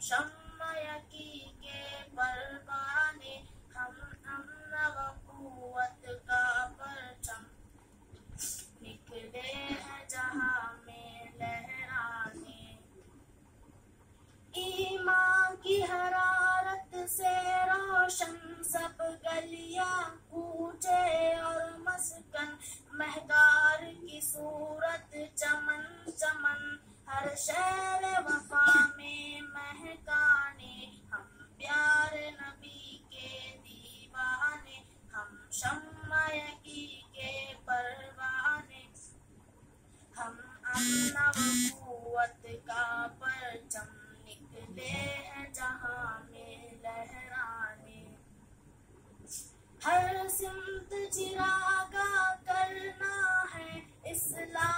شمع یقی کے پروانے، ہم امن و قوت کا پرچم، نکلے ہیں جہاں میں لہرانے۔ ایمان کی حرارت سے روشن سب گلیاں، کوچے اور مسکن، مہگار کی صورت چمن چمن، ہر شہر وفا میں مہکانے، ہم پیارے نبی کے دیوانے، ہم شمع یقی کے پروانے، ہم امن و قوت کا پرچم، نکلے ہیں جہاں میں لہرانے۔ ہر سمت چراغاں کرنا ہے اسلام